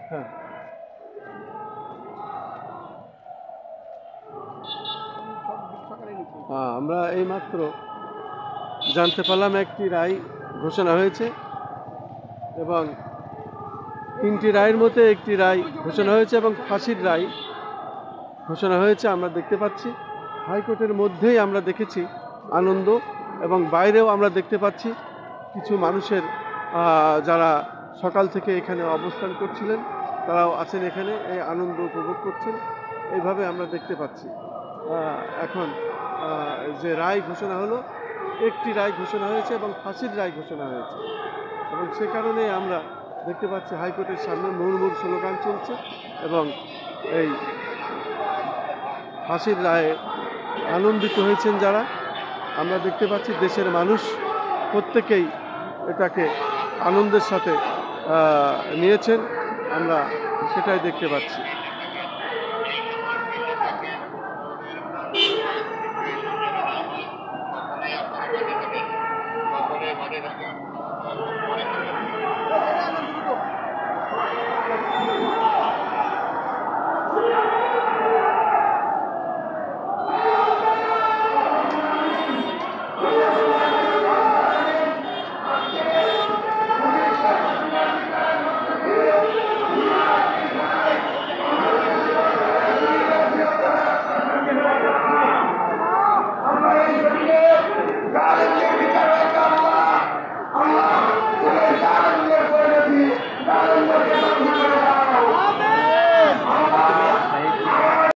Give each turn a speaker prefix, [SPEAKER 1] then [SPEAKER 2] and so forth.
[SPEAKER 1] হ্যাঁ, আমরা এইমাত্র জানতে পারলাম একটি রায় ঘোষণা হয়েছে এবং 3টি রায়ের মধ্যে একটি রায় ঘোষণা হয়েছে এবং ফাঁসির রায় ঘোষণা হয়েছে। আমরা দেখতে পাচ্ছি হাইকোর্টের মধ্যেই আমরা দেখেছি আনন্দ, এবং বাইরেও আমরা দেখতে পাচ্ছি কিছু মানুষের যারা সকাল থেকে এখানে অবস্থান করছিলেন তারাও আছেন এখানে, এই আনন্দ উপভোগ করছেন। এইভাবে আমরা দেখতে পাচ্ছি। এখন যে রায় ঘোষণা হলো, একটি রায় ঘোষণা হয়েছে এবং ফাঁসির রায় ঘোষণা হয়েছে, এবং সে কারণে আমরা দেখতে পাচ্ছি হাইকোর্টের সামনে মুহুর্মুহু স্লোগান চলছে এবং এই ফাঁসির রায়ে আনন্দিত হয়েছেন যারা। আমরা দেখতে পাচ্ছি দেশের মানুষ প্রত্যেকেই এটাকে আনন্দের সাথে নিয়েছেন, আমরা সেটাই দেখতে পাচ্ছি।